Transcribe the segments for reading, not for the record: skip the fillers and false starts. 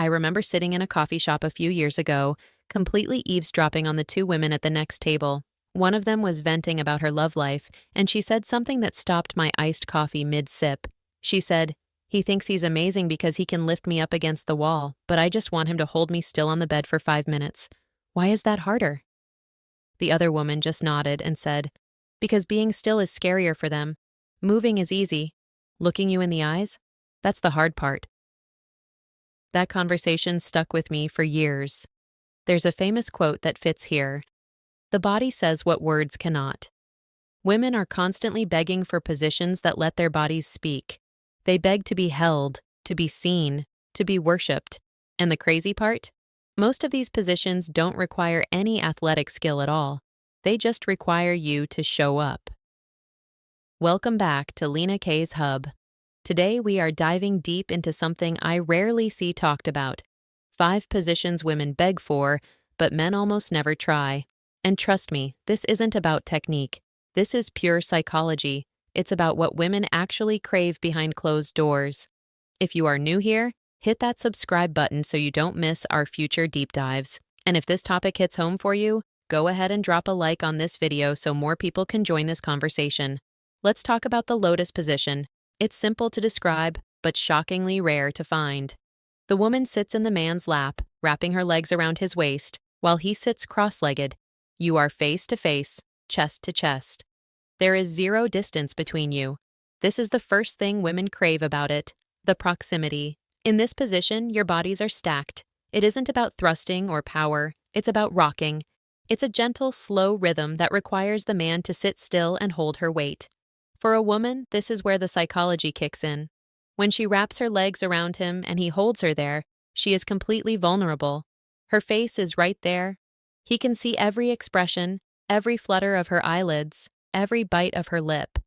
I remember sitting in a coffee shop a few years ago, completely eavesdropping on the two women at the next table. One of them was venting about her love life, and she said something that stopped my iced coffee mid-sip. She said, "He thinks he's amazing because he can lift me up against the wall, but I just want him to hold me still on the bed for 5 minutes. Why is that harder?" The other woman just nodded and said, "Because being still is scarier for them. Moving is easy. Looking you in the eyes? That's the hard part." That conversation stuck with me for years. There's a famous quote that fits here. The body says what words cannot. Women are constantly begging for positions that let their bodies speak. They beg to be held, to be seen, to be worshipped. And the crazy part? Most of these positions don't require any athletic skill at all. They just require you to show up. Welcome back to Lina K's Hub. Today we are diving deep into something I rarely see talked about. 5 positions women beg for, but men almost never try. And trust me, this isn't about technique. This is pure psychology. It's about what women actually crave behind closed doors. If you are new here, hit that subscribe button so you don't miss our future deep dives. And if this topic hits home for you, go ahead and drop a like on this video so more people can join this conversation. Let's talk about the lotus position. It's simple to describe, but shockingly rare to find. The woman sits in the man's lap, wrapping her legs around his waist, while he sits cross-legged. You are face to face, chest to chest. There is zero distance between you. This is the first thing women crave about it, the proximity. In this position, your bodies are stacked. It isn't about thrusting or power, it's about rocking. It's a gentle, slow rhythm that requires the man to sit still and hold her weight. For a woman, this is where the psychology kicks in. When she wraps her legs around him and he holds her there, she is completely vulnerable. Her face is right there. He can see every expression, every flutter of her eyelids, every bite of her lip.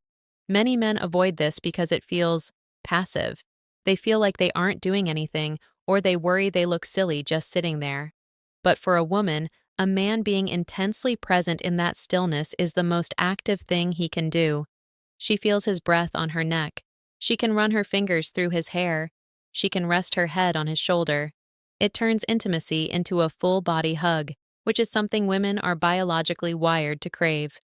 Many men avoid this because it feels passive. They feel like they aren't doing anything, or they worry they look silly just sitting there. But for a woman, a man being intensely present in that stillness is the most active thing he can do. She feels his breath on her neck. She can run her fingers through his hair. She can rest her head on his shoulder. It turns intimacy into a full-body hug, which is something women are biologically wired to crave.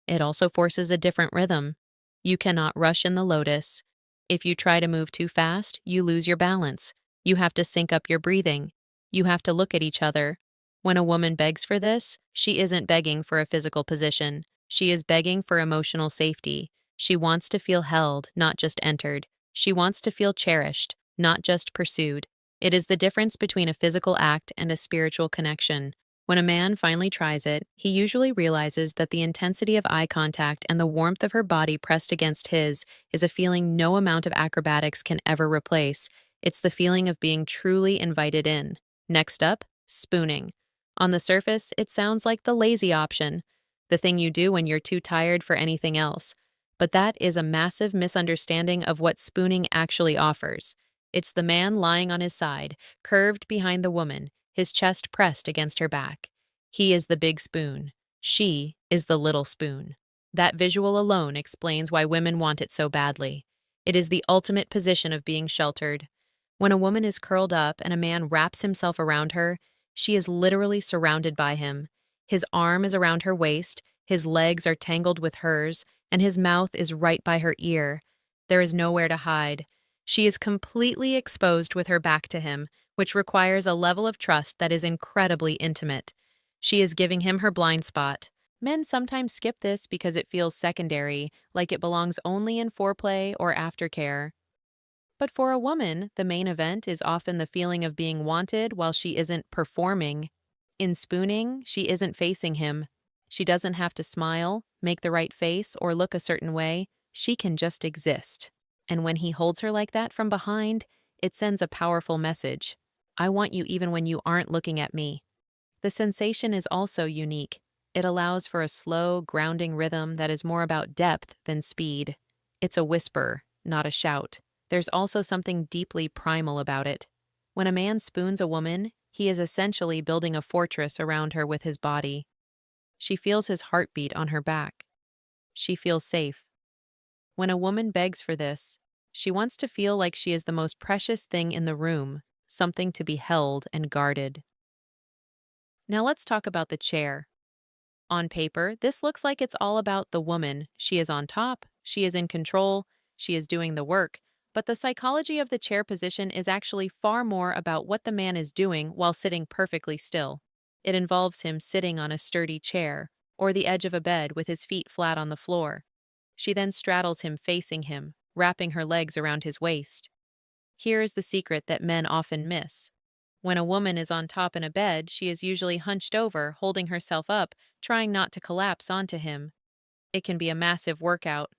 It also forces a different rhythm. You cannot rush in the lotus. If you try to move too fast, you lose your balance. You have to sync up your breathing. You have to look at each other. When a woman begs for this, she isn't begging for a physical position. She is begging for emotional safety. She wants to feel held, not just entered. She wants to feel cherished, not just pursued. It is the difference between a physical act and a spiritual connection. When a man finally tries it, he usually realizes that the intensity of eye contact and the warmth of her body pressed against his is a feeling no amount of acrobatics can ever replace. It's the feeling of being truly invited in. Next up, spooning. On the surface, it sounds like the lazy option, the thing you do when you're too tired for anything else. But that is a massive misunderstanding of what spooning actually offers. It's the man lying on his side, curved behind the woman, his chest pressed against her back. He is the big spoon. She is the little spoon. That visual alone explains why women want it so badly. It is the ultimate position of being sheltered. When a woman is curled up and a man wraps himself around her, she is literally surrounded by him. His arm is around her waist, his legs are tangled with hers, and his mouth is right by her ear. There is nowhere to hide. She is completely exposed with her back to him, which requires a level of trust that is incredibly intimate. She is giving him her blind spot. Men sometimes skip this because it feels secondary, like it belongs only in foreplay or aftercare. But for a woman, the main event is often the feeling of being wanted while she isn't performing. In spooning, she isn't facing him. She doesn't have to smile, make the right face, or look a certain way. She can just exist. And when he holds her like that from behind, it sends a powerful message. I want you even when you aren't looking at me. The sensation is also unique. It allows for a slow, grounding rhythm that is more about depth than speed. It's a whisper, not a shout. There's also something deeply primal about it. When a man spoons a woman, he is essentially building a fortress around her with his body. She feels his heartbeat on her back. She feels safe. When a woman begs for this, she wants to feel like she is the most precious thing in the room, something to be held and guarded. Now let's talk about the chair. On paper, this looks like it's all about the woman. She is on top, she is in control, she is doing the work. But the psychology of the chair position is actually far more about what the man is doing while sitting perfectly still. It involves him sitting on a sturdy chair, or the edge of a bed with his feet flat on the floor. She then straddles him facing him, wrapping her legs around his waist. Here is the secret that men often miss. When a woman is on top in a bed, she is usually hunched over, holding herself up, trying not to collapse onto him. It can be a massive workout.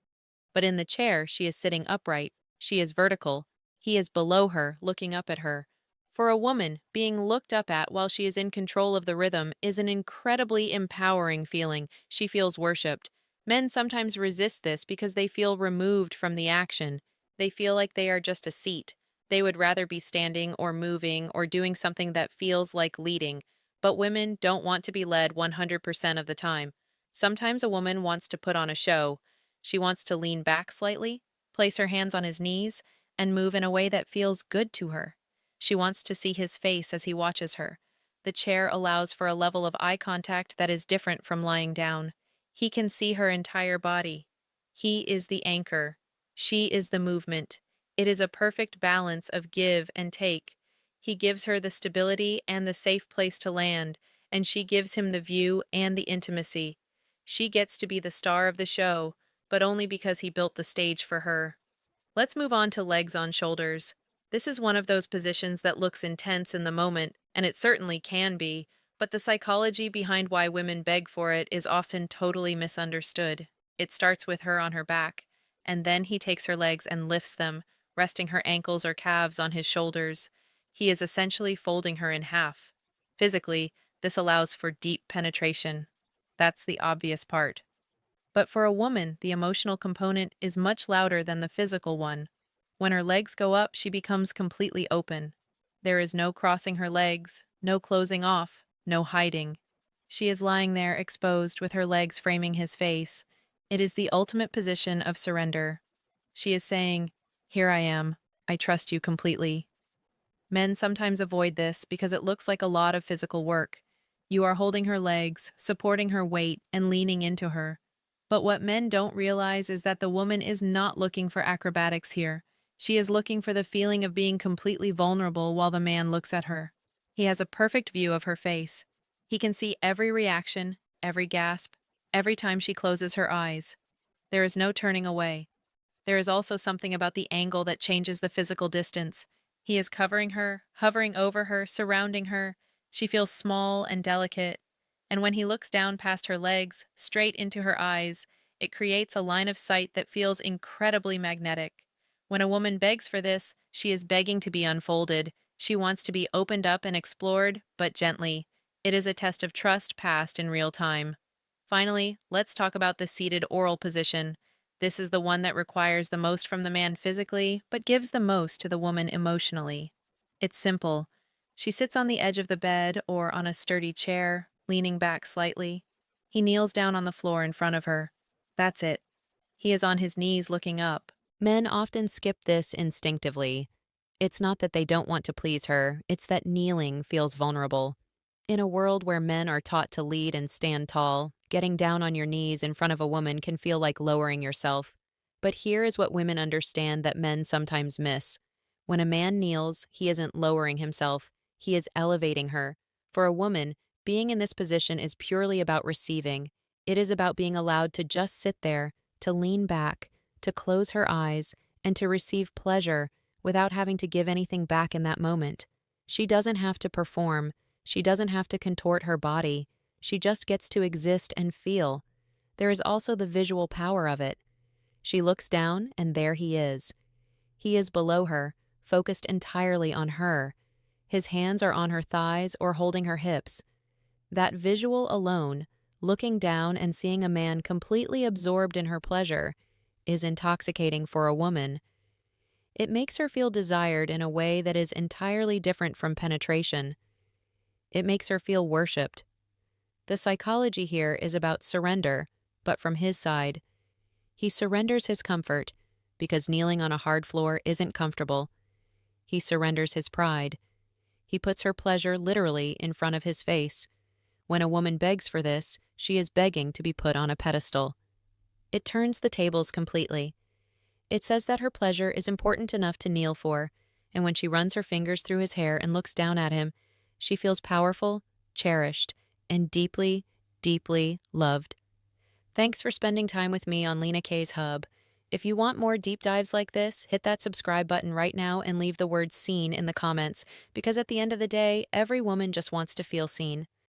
But in the chair, she is sitting upright. She is vertical. He is below her, looking up at her. For a woman, being looked up at while she is in control of the rhythm is an incredibly empowering feeling. She feels worshipped. Men sometimes resist this because they feel removed from the action. They feel like they are just a seat. They would rather be standing or moving or doing something that feels like leading. But women don't want to be led 100% of the time. Sometimes a woman wants to put on a show. She wants to lean back slightly, place her hands on his knees, and move in a way that feels good to her. She wants to see his face as he watches her. The chair allows for a level of eye contact that is different from lying down. He can see her entire body. He is the anchor. She is the movement. It is a perfect balance of give and take. He gives her the stability and the safe place to land, and she gives him the view and the intimacy. She gets to be the star of the show, but only because he built the stage for her. Let's move on to legs on shoulders. This is one of those positions that looks intense in the moment, and it certainly can be, but the psychology behind why women beg for it is often totally misunderstood. It starts with her on her back, and then he takes her legs and lifts them, resting her ankles or calves on his shoulders. He is essentially folding her in half. Physically, this allows for deep penetration. That's the obvious part. But for a woman, the emotional component is much louder than the physical one. When her legs go up, she becomes completely open. There is no crossing her legs, no closing off, no hiding. She is lying there exposed with her legs framing his face. It is the ultimate position of surrender. She is saying, "Here I am. I trust you completely." Men sometimes avoid this because it looks like a lot of physical work. You are holding her legs, supporting her weight, and leaning into her. But what men don't realize is that the woman is not looking for acrobatics here. She is looking for the feeling of being completely vulnerable while the man looks at her. He has a perfect view of her face. He can see every reaction, every gasp, every time she closes her eyes. There is no turning away. There is also something about the angle that changes the physical distance. He is covering her, hovering over her, surrounding her. She feels small and delicate. And when he looks down past her legs, straight into her eyes, it creates a line of sight that feels incredibly magnetic. When a woman begs for this, she is begging to be unfolded. She wants to be opened up and explored, but gently. It is a test of trust passed in real time. Finally, let's talk about the seated oral position. This is the one that requires the most from the man physically, but gives the most to the woman emotionally. It's simple. She sits on the edge of the bed or on a sturdy chair, leaning back slightly. He kneels down on the floor in front of her. That's it. He is on his knees looking up. Men often skip this instinctively. It's not that they don't want to please her, it's that kneeling feels vulnerable. In a world where men are taught to lead and stand tall, getting down on your knees in front of a woman can feel like lowering yourself. But here is what women understand that men sometimes miss. When a man kneels, he isn't lowering himself, he is elevating her. For a woman, being in this position is purely about receiving. It is about being allowed to just sit there, to lean back, to close her eyes, and to receive pleasure without having to give anything back in that moment. She doesn't have to perform. She doesn't have to contort her body. She just gets to exist and feel. There is also the visual power of it. She looks down, and there he is. He is below her, focused entirely on her. His hands are on her thighs or holding her hips. That visual alone, looking down and seeing a man completely absorbed in her pleasure, is intoxicating for a woman. It makes her feel desired in a way that is entirely different from penetration. It makes her feel worshipped. The psychology here is about surrender, but from his side. He surrenders his comfort, because kneeling on a hard floor isn't comfortable. He surrenders his pride, He puts her pleasure literally in front of his face. When a woman begs for this, she is begging to be put on a pedestal. It turns the tables completely. It says that her pleasure is important enough to kneel for, and when she runs her fingers through his hair and looks down at him, she feels powerful, cherished, and deeply, deeply loved. Thanks for spending time with me on Lina K's Hub. If you want more deep dives like this, hit that subscribe button right now and leave the word seen in the comments, because at the end of the day, every woman just wants to feel seen.